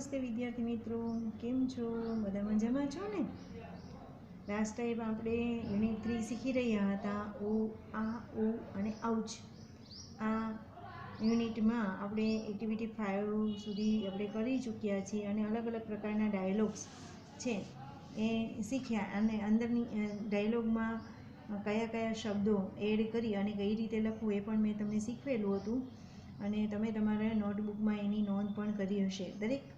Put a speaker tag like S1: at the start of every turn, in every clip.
S1: નમસ્તે વિદ્યાર્થી મિત્રો, કેમ છો? બધા મજામાં છો ને? લાસ્ટ ટાઈમ આપણે યુનિટ 3 શીખી રહ્યા હતા. ઓ, આ, ઉ અને આઉચ. આ યુનિટમાં આપણે એક્ટિવિટી 5 સુધી આપણે કરી ચૂક્યા છીએ અને અલગ અલગ પ્રકારના ડાયલોગ્સ છે એ શીખ્યા. અને અંદરની ડાયલોગમાં કયા કયા શબ્દો એડ કરી અને કઈ રીતે લખવું એ પણ મેં તમને શીખવેલું હતું અને તમે તમારા નોટબુકમાં એની નોંધ પણ કરી હશે. દરેક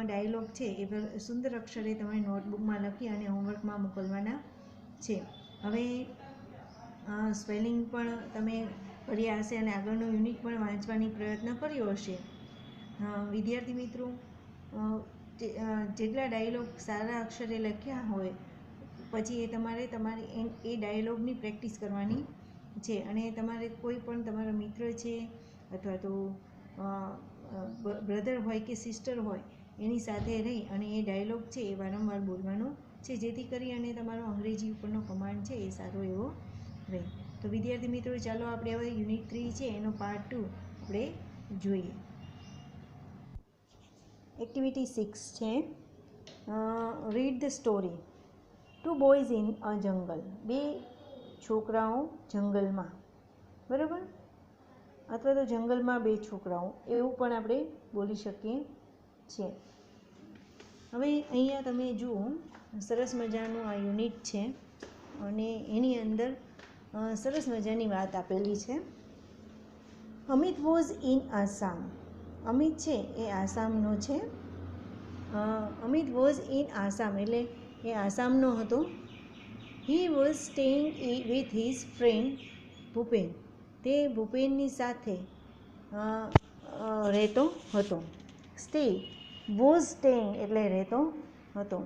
S1: ડાયલોગ છે એ સુંદર અક્ષરે તમારી નોટબુકમાં લખી અને હોમવર્કમાં મોકલવાના છે. હવે સ્પેલિંગ પણ તમે કર્યા હશે અને આગળનો યુનિટ પણ વાંચવાની પ્રયત્ન કર્યો હશે. વિદ્યાર્થી મિત્રો, જેટલા ડાયલોગ સારા અક્ષરે લખ્યા હોય પછી એ તમારે એ ડાયલોગની પ્રેક્ટિસ કરવાની છે. અને તમારે કોઈ પણ તમારા મિત્ર છે અથવા તો બ્રધર હોય કે સિસ્ટર હોય એની સાથે રહી અને એ ડાયલોગ છે એ વારંવાર બોલવાનો છે, જેથી કરી અને તમારો અંગ્રેજી ઉપરનો કમાન્ડ છે એ સારો એવો રહે. તો વિદ્યાર્થી મિત્રો, ચાલો આપણે હવે યુનિટ 3 છે એનો પાર્ટ 2 આપણે જોઈએ. એક્ટિવિટી 6 છે read the story. 2 boys in a જંગલ. 2 છોકરાઓ જંગલમાં, બરાબર? અથવા તો જંગલમાં 2 છોકરાઓ, એવું પણ આપણે બોલી શકીએ છીએ. હવે અહીંયા તમે જુઓ, સરસ મજાનું આ યુનિટ છે અને એની અંદર સરસ મજાની વાત આપેલી છે. Amit was in Assam. અમિત છે એ આસામનો છે. અમિત વોઝ ઇન આસામ એટલે એ આસામનો હતો. He was staying with his friend Bhupen. તે ભૂપેનની સાથે રહેતો હતો. સ્ટે વોઝ સ્ટેઇંગ એટલે રહેતો હતો.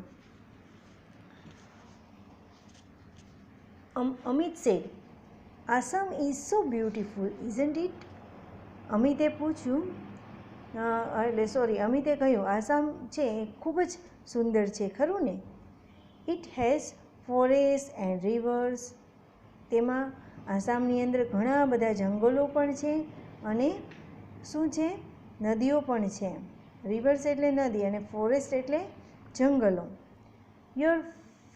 S1: Amit said, Assam is so beautiful isn't it? અમિતે પૂછ્યું, અમિતે કહ્યું, આસામ છે એ ખૂબ જ સુંદર છે, ખરું ને? It has forest and reverse. તેમાં આસામની અંદર ઘણા બધા જંગલો પણ છે અને શું છે? નદીઓ પણ છે. રિવર્સ એટલે નદી અને ફોરેસ્ટ એટલે જંગલો. Your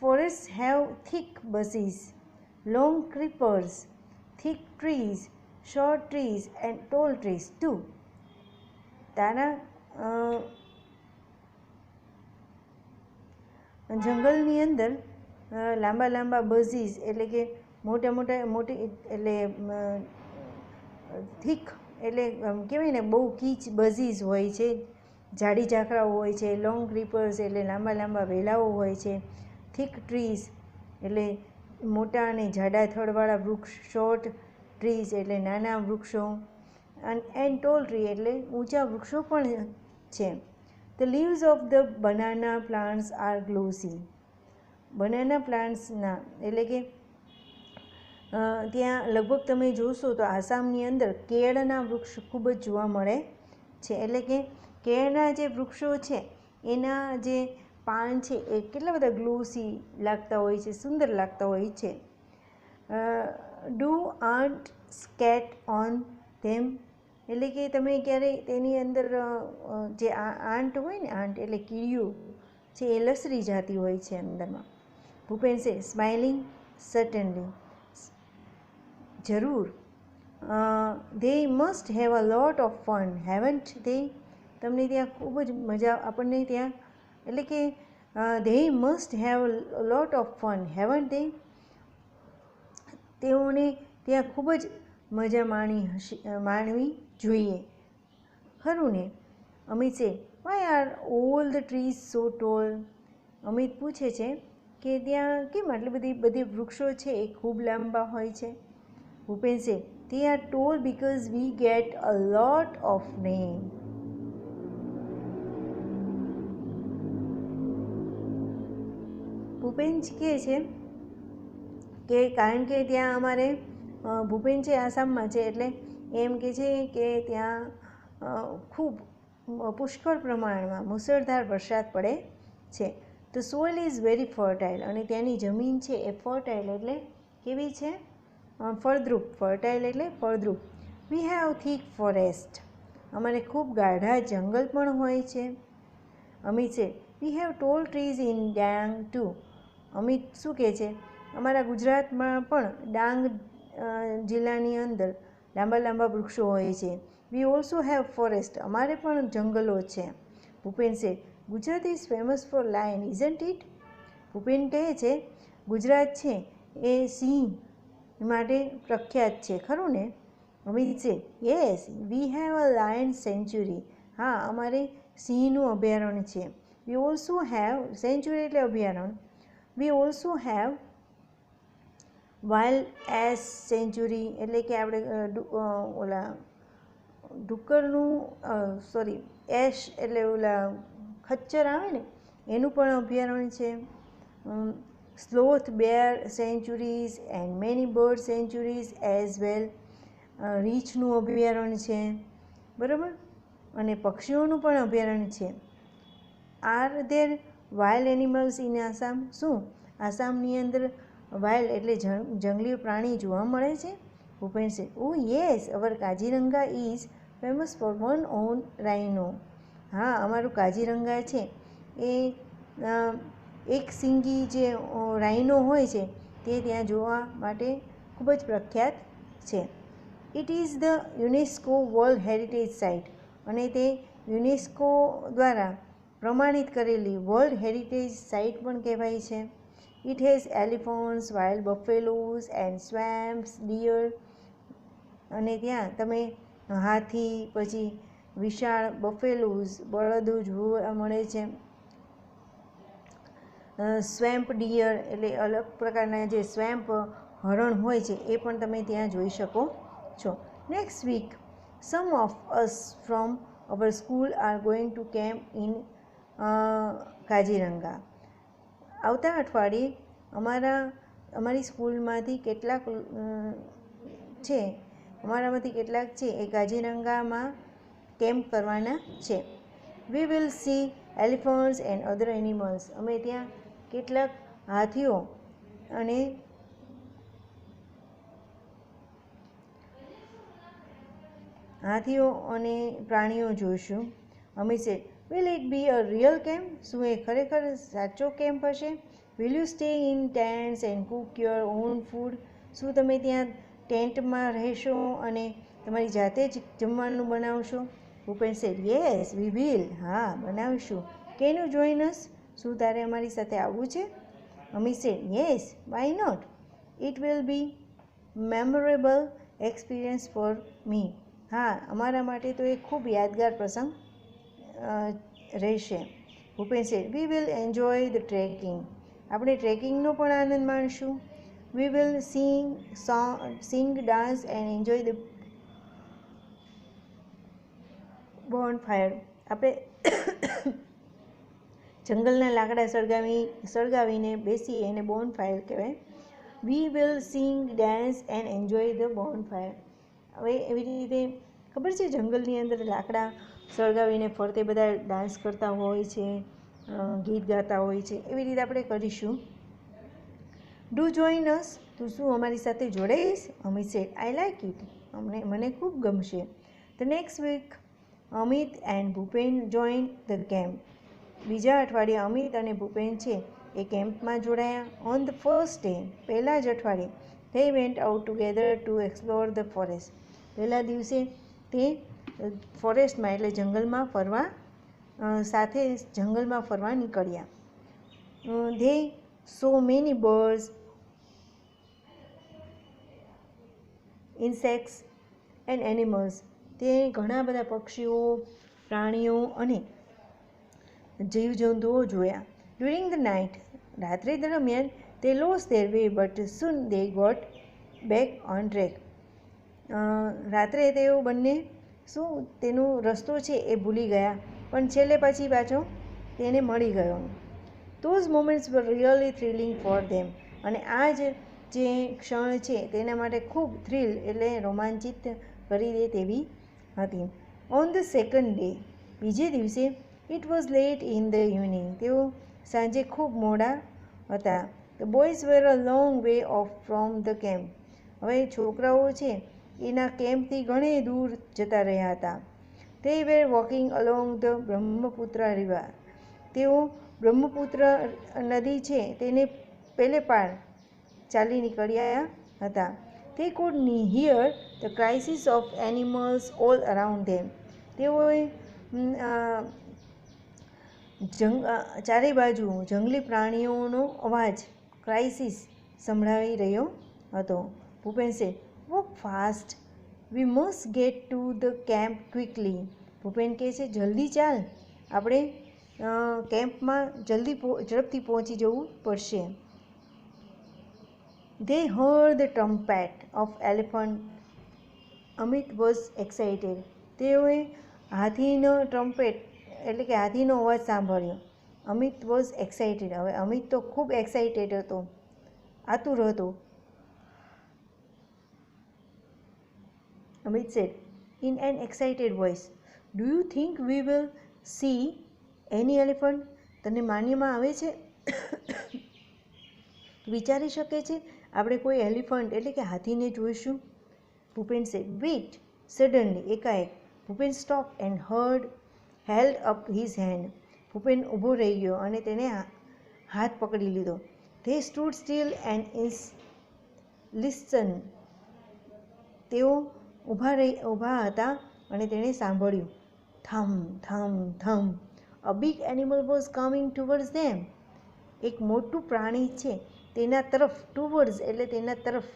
S1: forest have thick bushes, long creepers, thick trees, short trees and tall trees too. તારા જંગલની અંદર લાંબા લાંબા બઝીસ એટલે કે મોટી એટલે થીક એટલે કહેવાય ને બહુ કીચ બઝીસ હોય છે, જાડી ઝાકરાઓ હોય છે. લોંગ ક્રીપર્સ એટલે લાંબા લાંબા વેલાઓ હોય છે. થીક ટ્રીઝ એટલે મોટા અને જાડા થડવાળા વૃક્ષ. શોર્ટ ટ્રીઝ એટલે નાના વૃક્ષો. એન્ડ ટોલ ટ્રી એટલે ઊંચા વૃક્ષો પણ છે. The leaves of the banana plants are glossy. Banana પ્લાન્ટ્સના એટલે કે ત્યાં લગભગ તમે જોશો તો આસામની અંદર કેળના વૃક્ષ ખૂબ જ જોવા મળે છે. એટલે કે કેળના જે વૃક્ષો છે એના જે પાન છે એ કેટલા બધા ગ્લોસી લાગતા હોય છે, સુંદર લાગતા હોય છે. Don't skate on them એટલે કે તમે ક્યારે તેની અંદર જે આંટ હોય ને, આંટ એટલે કીડીઓ છે એ લસરી જતી હોય છે અંદરમાં. ભૂપેન સે સ્માઇલિંગ, સર્ટનલી, જરૂર. They must have a lot of fun haven't they. તમને ત્યાં ખૂબ જ મજા આપણને ત્યાં એટલે કે they must have lot of fun haven't they. તેઓને ત્યાં ખૂબ જ મજા માણવી જોઈએ, ખરું ને? Amit says why are all the trees so tall. Amit પૂછે છે કે ત્યાં કેમ આટલી બધી વૃક્ષો છે એ ખૂબ લાંબા હોય છે? ભૂપેન સે they are tall because we get a lot of rain. Bhupen કહે છે કે કારણ કે ત્યાં અમારે ભૂપેન છે આસામમાં છે એટલે એમ કહે છે કે ત્યાં ખૂબ પુષ્કળ પ્રમાણમાં મુસળધાર વરસાદ પડે છે. The soil is very fertile. અને ત્યાંની જમીન છે એ ફર્ટાઇલ એટલે કેવી છે? ફળદ્રુપ. ફર્ટાઇલ એટલે ફળદ્રુપ. We have thick forest. અમારે ખૂબ ગાઢા જંગલ પણ હોય છે. Amit says we have tall trees in Dang too. Amit શું કહે છે, અમારા ગુજરાતમાં પણ ડાંગ જિલ્લાની અંદર લાંબા લાંબા વૃક્ષો હોય છે. વી ઓલ્સો હેવ ફોરેસ્ટ, અમારે પણ જંગલો છે. ભૂપેન સે Gujarat is famous four lion isn't it. Bhupen કહે છે ગુજરાત છે એ સિંહ માટે પ્રખ્યાત છે, ખરું ને? Amit says yes we have a lion sanctuary. હા, અમારે સિંહનું અભયારણ્ય છે. વી ઓલ્સો હેવ, સેન્ચ્યુરી એટલે અભયારણ્ય. We also have wild ass sanctuary, એટલે કે આપણે ઓલા ડુક્કરનું એશ એટલે ઓલા ખચ્ચર આવે ને એનું પણ અભયારણ્ય છે. Sloth bear sanctuaries and many bird sanctuaries as well. રીંછનું અભયારણ્ય છે, બરાબર, અને પક્ષીઓનું પણ અભયારણ્ય છે. Are there wild animals in Assam. શું આસામની અંદર વાઇલ્ડ એટલે જંગલી પ્રાણી જોવા મળે છે? Bhupen says oh yes our Kaziranga is famous for one horn rhino. હા, અમારું કાજીરંગા છે એ એક સિંગી જે રાઇનો હોય છે તે ત્યાં જોવા માટે ખૂબ જ પ્રખ્યાત છે. It is the UNESCO world heritage site, અને તે યુનેસ્કો દ્વારા પ્રમાણિત કરેલી વર્લ્ડ હેરિટેજ સાઇટ પણ કહેવાય છે. It has elephants, wild buffaloes and swamps, deer, અને ત્યાં તમે હાથી, પછી વિશાળ બફેલોઝ બળદો જોવા મળે છે. સ્વેમ્પ ડિયર એટલે અલગ પ્રકારના જે સ્વેમ્પ હરણ હોય છે એ પણ તમે ત્યાં જોઈ શકો છો. Next week some of us from our school are going to camp in Kaziranga. આવતા અઠવાડિયે અમારી સ્કૂલમાંથી કેટલાક છે એ કાજીરંગામાં કેમ્પ કરવાના છે. We will see elephants and other animals. અમે ત્યાં કેટલાક હાથીઓ અને પ્રાણીઓ જોઈશું. અમિત સે will it be a real camp. શું એ ખરેખર સાચો કેમ્પ હશે? Will you stay in tents and Cook your own food. શું તમે ત્યાં ટેન્ટમાં રહેશો અને તમારી જાતે જ જમવાનું બનાવશો? Bhupen said yes we will. હા, બનાવીશું. Can you join us. શું તારે અમારી સાથે આવવું છે? Amit said yes why not. It will be memorable experience for me. હા, અમારા માટે તો એ ખૂબ યાદગાર પ્રસંગ રહેશે. Bhupen said we will enjoy the trekking. આપણે ટ્રેકિંગનો પણ આનંદ માણશું. We will sing dance and enjoy the bonfire. આપણે જંગલના લાકડા સળગાવીને બેસી એને બોનફાયર કહેવાય. વી will sing dance and enjoy the bonfire. હવે એવી રીતે ખબર છે જંગલની અંદર લાકડા સળગાવીને ફરતે બધા ડાન્સ કરતા હોય છે, ગીત ગાતા હોય છે, એવી રીતે આપણે કરીશું. Do join us. તું શું અમારી સાથે જોડાઈશ? Amit said I like it. મને ખૂબ ગમશે. The next week Amit and Bhupen join the camp. બીજા અઠવાડિયે અમિત અને ભૂપેન છે એ કેમ્પમાં જોડાયા. ઓન ધ ફર્સ્ટ ડે, પહેલા જ અઠવાડિયે, they went out together to explore the forest. પહેલા દિવસે તે ફોરેસ્ટમાં એટલે જંગલમાં ફરવા નીકળ્યા. they saw many birds, insects and animals. તે ઘણા બધા પક્ષીઓ, પ્રાણીઓ અને જીવજંતુઓ જોયા. ડ્યુરિંગ ધ નાઇટ, રાત્રિ દરમિયાન they lost their way but soon they got back on track. રાત્રે તેઓ બંને તેનો રસ્તો છે એ ભૂલી ગયા, પણ છેલ્લે પછી પાછો તેને મળી ગયો. Those moments were really thrilling for them. અને આ જે ક્ષણ છે તેના માટે ખૂબ થ્રિલ એટલે રોમાંચિત કરી દે તેવી હતી. ઓન ધ સેકન્ડ ડે, બીજે દિવસે, it was late in the evening. તેઓ સાંજે ખૂબ મોડા હતા. The boys were a long way off from the camp. હવે છોકરાઓ છે એના કેમ્પથી ઘણી દૂર જતા રહ્યા હતા. They were walking along the Brahmaputra river. તેઓ બ્રહ્મપુત્ર નદી છે તેને પેલે પાર ચાલી નીકળ્યા હતા. They could hear the cries of animals all around them. તેઓએ ચારે બાજુ જંગલી પ્રાણીઓનો અવાજ ક્રાઇસિસ સંભળાવી રહ્યો હતો. Bhupen said, "Walk fast. We must get to the camp quickly." Bhupen કહે છે, જલ્દી ચાલ, આપણે કેમ્પમાં ઝડપથી પહોંચી જવું પડશે. They heard the trumpet of elephant. Amit was excited. તેઓએ હાથીનો ટ્રમ્પેટ એટલે કે હાથીનો અવાજ સાંભળ્યો. Amit was excited. હવે અમિત તો ખૂબ એક્સાઇટેડ હતો, આતુર હતો. Amit said in an excited voice, "Do you think we will see any elephant?" તને માન્યમાં આવે છે, વિચારી શકે છે આપણે કોઈ એલિફન્ટ એટલે કે હાથીને જોઈશું? Bhupen sad, "Wait." Suddenly, એકાએક Bhupen stopped and held up his hand. Bhupen ઊભો રહી ગયો અને તેને હાથ પકડી લીધો. They stood still and listened. તેઓ ઊભા હતા અને તેણે સાંભળ્યું. થમ થમ થમ. A big animal was coming towards them. એક મોટું પ્રાણી છે તેના તરફ, towards એટલે તેના તરફ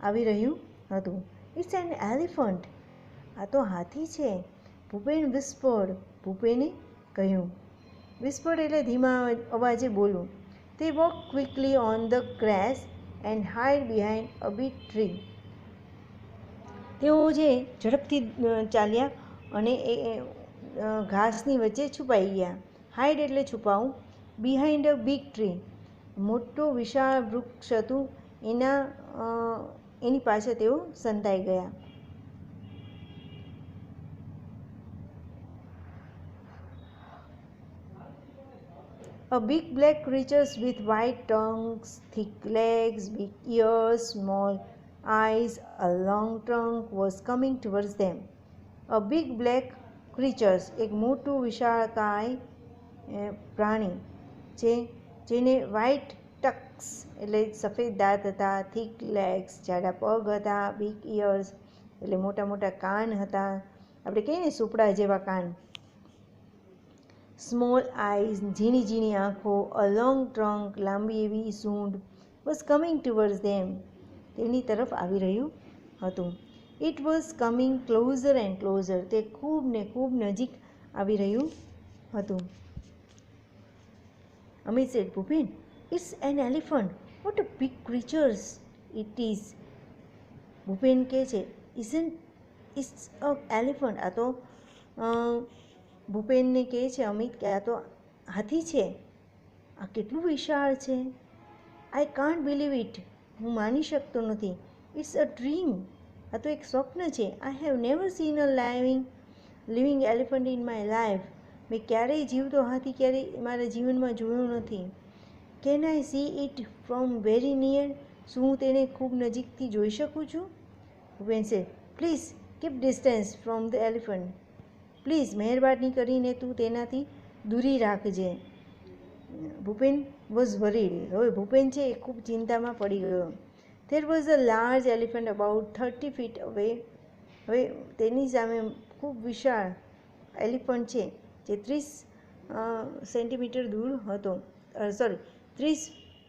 S1: આવી રહ્યું હતું. It's an elephant. આ તો હાથી છે. ભૂપેન whispered. ભૂપેને કહ્યું. whispered એટલે ધીમા અવાજે બોલવું. They walked quickly on the grass and hid behind a big tree. તેઓ જે ઝડપથી ચાલ્યા અને એ ઘાસની વચ્ચે છુપાઈ ગયા. હાઇડ એટલે છુપાવું. બિહાઇન્ડ અ બિગ ટ્રી, મોટો વિશાળ વૃક્ષ હતું એની પાછળ તેઓ સંતાઈ ગયા. A big black creature with white tongues, thick legs, big ears, small eyes, a long trunk was coming towards them. A big black creature, એક મોટું વિશાળકાય પ્રાણી છે જેને વ્હાઇટ ટક્સ એટલે સફેદ દાંત હતા, થીક લેગ્સ જાડા પગ હતા, બિગ ઇયર્સ એટલે મોટા મોટા કાન હતા, આપણે કહીએ ને સુપડા જેવા કાન, સ્મોલ આઈઝ ઝીણી ઝીણી આંખો, અ લોંગ ટ્રંક લાંબી એવી સૂંઢ, વોઝ કમિંગ ટુવર્ડ્સ ધેમ તેની તરફ આવી રહ્યું હતું. It was coming closer and closer તે ખૂબ ને ખૂબ નજીક આવી રહ્યું હતું. Amit said, Bhupen, it's an elephant. What a big creatures it is. Bhupen કહે છે, ઇટ્સ અ એલિફન્ટ. આ તો ભૂપેનને કહે છે અમિત કે આ તો હાથી છે, આ કેટલું વિશાળ છે. I can't believe it. હું માની શકતો નથી. It's a dream. આ તો એક સ્વપ્ન છે. I have never seen a living elephant in my life. મેં ક્યારેય જીવતો હાથી ક્યારેય મારા જીવનમાં જોયો નથી. Can I see it from very near. શું હું તેને ખૂબ નજીકથી જોઈ શકું છું? Bhupen said, please keep distance from the elephant. Please મહેરબાની કરીને તું તેનાથી દૂરી રાખજે. Bhupen was worried. હવે ભૂપેન છે એ ખૂબ ચિંતામાં પડી ગયો. There was a large elephant about 30 feet અવે. હવે તેની સામે ખૂબ વિશાળ એલિફન્ટ છે જે 30 સેન્ટીમીટર દૂર હતો, 30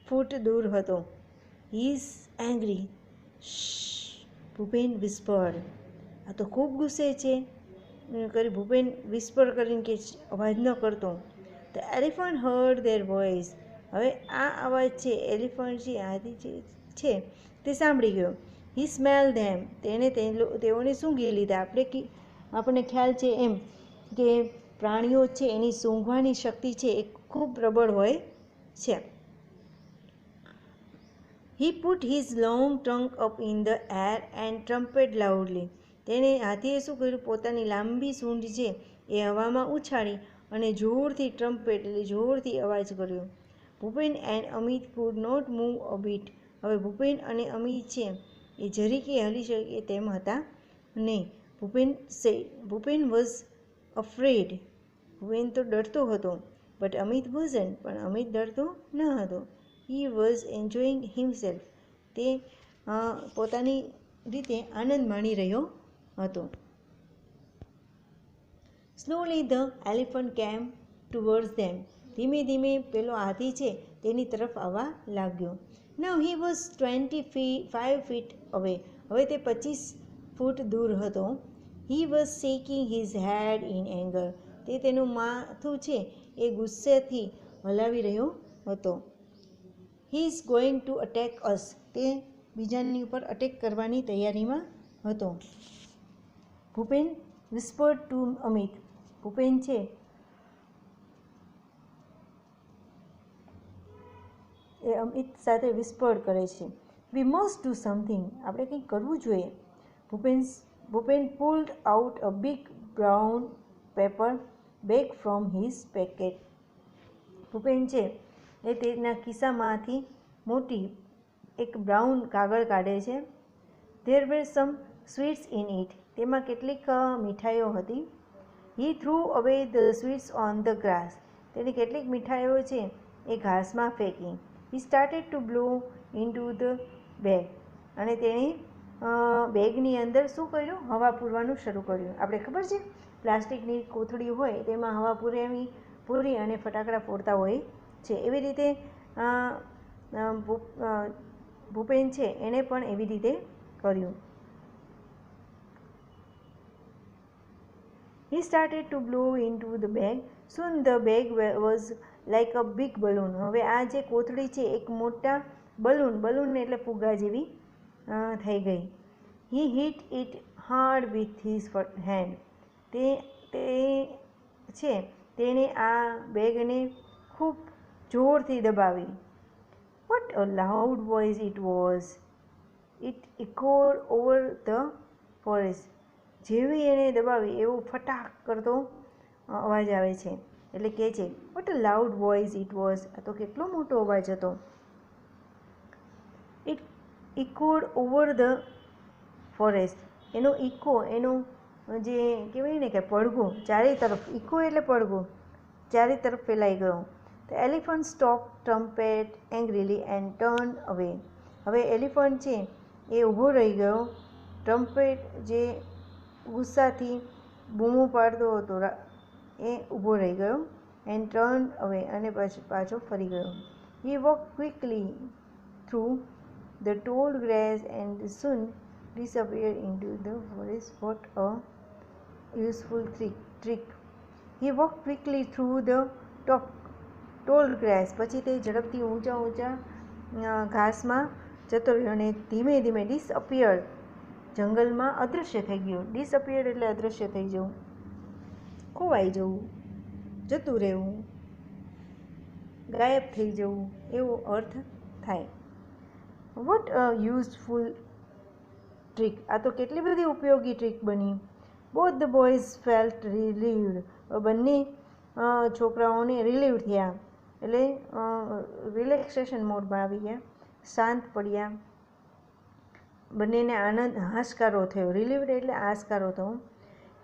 S1: ફૂટ દૂર હતો. He is angry. Bhupen whispered. આ તો ખૂબ ગુસ્સે છે કરી. ભૂપેન વિસ્પર કરીને કે અવાજ ન કરતો. The elephant heard their voice. હવે આ અવાજ છે એલિફન્ટ છે હાથી છે તે સાંભળી ગયો. હી સ્મેલ ધેમ. તેણે તેઓને સૂંઘી લીધા. આપણને ખ્યાલ છે એમ કે પ્રાણીઓ છે એની સૂંઘવાની શક્તિ છે એ ખૂબ પ્રબળ હોય છે. He put his long trunk up in the air and trumpet loudly. હાથીએ શું કર્યું, પોતાની લાંબી સૂંઢ છે એ હવામાં ઉછાળી અને જોરથી ટ્રમ્પેટ એટલે જોરથી અવાજ કર્યો. Bhupen and Amit could not move a bit. હવે ભૂપેન અને અમિત છે એ જરીકે હલી શકે તેમ હતા નહીં. Bhupen was afraid. ભૂપેન તો ડરતો હતો. બટ અમિત વોઝન્ટ, પણ અમિત ડરતો ન હતો. હી વોઝ એન્જોઈંગ હિમસેલ્ફ, તે પોતાની રીતે આનંદ માણી રહ્યો હતો. સ્લોલી ધ એલિફન્ટ કેમ ટુવર્ડ્સ ધેમ, ધીમે ધીમે પેલો હાથી છે તેની તરફ આવવા લાગ્યો. નાઉ હી વોઝ 25 ફીટ અવે, હવે તે 25 ફૂટ દૂર હતો. He was shaking his head in anger, તે તેનું માથું છે એ ગુસ્સેથી હલાવી રહ્યો હતો. He is going to attack us, તે બીજાની ઉપર અટેક કરવાની તૈયારીમાં હતો. ભૂપેન વિસ્પર્ડ ટુ અમિત, ભૂપેન છે એ અમિત સાથે વિસ્પર્ડ કરે છે. વી મસ્ટ ડુ સમથિંગ, આપણે કંઈક કરવું જોઈએ. Bhupen pulled out a big brown paper bag from his packet, Bhupen છે એ તેના ખિસ્સામાંથી મોટી એક બ્રાઉન કાગળ કાઢે છે. There were some sweets in it, તેમાં કેટલીક મીઠાઈઓ હતી. He threw away the sweets on the grass, તેની કેટલીક મીઠાઈઓ છે એ ઘાસમાં ફેંકી. He started to blow into the bag, અને તેણે બેગની અંદર શું કર્યું? હવા પૂરવાનું શરૂ કર્યું. આપણે ખબર છે પ્લાસ્ટિકની કોથળી હોય તેમાં હવા પૂરી અને ફટાકડા ફોડતા હોય છે, એવી રીતે ભૂપેન છે એણે પણ એવી રીતે કર્યું. He started to blow into the bag. Soon the bag was like a big balloon. હવે આ જે કોથળી છે એક મોટા બલૂન એટલે ફુગ્ગા જેવી થઈ ગઈ. He hit it hard with his hand. તે છે તેણે આ બેગને ખૂબ જોરથી દબાવી. What a loud voice it was. It echoed over the forest. જેવી એણે દબાવી એવો ફટાક કરતો અવાજ આવે છે. એટલે કહે છે what a loud voice it was, આ તો કેટલો મોટો અવાજ હતો. It echoed over the forest, એનો ઇકો, એનો જે કહેવાય ને કે પડઘો ચારે તરફ, ઇકો એટલે પડઘો ચારે તરફ ફેલાઈ ગયો. The elephant stop trumpet એંગ્રીલી and turn અવે. હવે એલિફન્ટ છે એ ઊભો રહી ગયો. ટ્રમ્પેટ જે ગુસ્સાથી બૂમો પાડતો હતો એ ઊભો રહી ગયો. એન્ડ ટર્ન અવે, અને પાછો ફરી ગયો. He walk quickly through the tall grass and soon disappear into the forest. What a useful trick. He walk quickly through the tall grass, પછી તે ઝડપથી ઊંચા ઘાસમાં જતો રહ્યો અને ધીમે ધીમે ડિસઅપિયર, જંગલમાં અદૃશ્ય થઈ ગયું. ડિસઅપિયર એટલે અદૃશ્ય થઈ જવું, ખોવાઈ જવું, જતું રહેવું, ગાયબ થઈ જવું, એવો અર્થ થાય. વોટ અ યુઝફુલ ટ્રીક, આ તો કેટલી બધી ઉપયોગી ટ્રીક બની. બોથ ધ બોયઝ ફેલ્ટ રિલીવ્ડ, બંને છોકરાઓને રિલીવ થયા એટલે રિલેક્સેશન મોડમાં આવી ગયા, શાંત પડ્યા. બંનેને આનંદ, હાશકારો થયો. રિલીવડ એટલે હાશકારો થયો.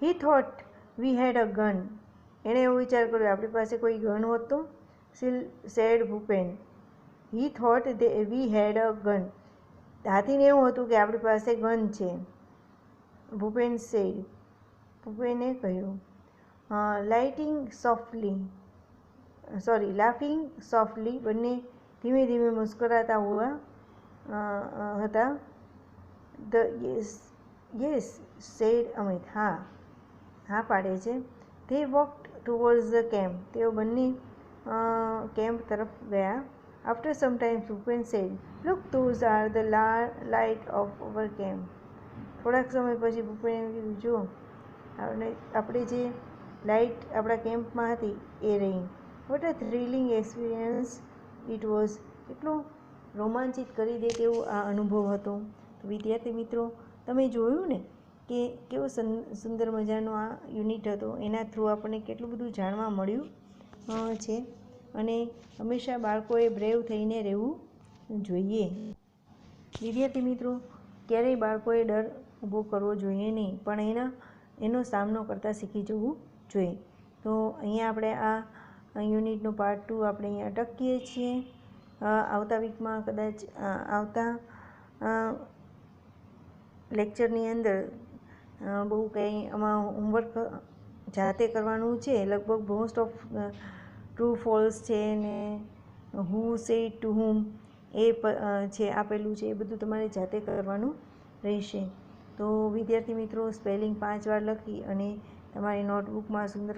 S1: હી thought we had a gun, એણે એવો વિચાર કર્યો આપણી પાસે કોઈ ગન હોત તો. Said Bhupen. He thought we had a gun, હાથીને એવું હતું કે આપણી પાસે ગન છે. ભૂપેન સેડ, ભૂપેને કહ્યું. લાફિંગ સોફ્ટલી, બંને ધીમે ધીમે મુસ્કરાતા હોવા હતા. યસ સેડ અમિત, હા પાડે છે. They walked towards the camp, તેઓ બંને કેમ્પ તરફ ગયા. After some time Bhupen said, look those are the light of our camp. થોડાક સમય પછી ભૂપેને કીધું જો આપણે જે લાઇટ આપણા કેમ્પમાં હતી એ રહી. What a thrilling experience it was, એટલો રોમાંચિત કરી દે તેવો આ અનુભવ હતો. તો વિદ્યાર્થી મિત્રો, તમે જોયું ને કે કેવો સુંદર મજાનો આ યુનિટ હતો. એના થ્રુ આપણને કેટલું બધું જાણવા મળ્યું છે. અને હંમેશા બાળકોએ બ્રેવ થઈને રહેવું જોઈએ. વિદ્યાર્થી મિત્રો, ક્યારેય બાળકોએ ડર ઊભો કરવો જોઈએ નહીં, પણ એનો સામનો કરતાં શીખી જવું જોઈએ. તો અહીંયા આપણે આ યુનિટનો પાર્ટ 2 આપણે અહીંયા અટકીએ છીએ. આવતા વીકમાં કદાચ આવતા લેક્ચરની અંદર બહુ કંઈ આમાં હોમવર્ક જાતે કરવાનું છે. લગભગ મોસ્ટ ઓફ ટ્રુ ફોલ્સ છે ને હુ સેડ ટુ હુમ એ છે આપેલું છે, એ બધું તમારે જાતે કરવાનું રહેશે. તો વિદ્યાર્થી મિત્રો, સ્પેલિંગ 5 વાર લખી અને તમારી નોટબુકમાં સુંદર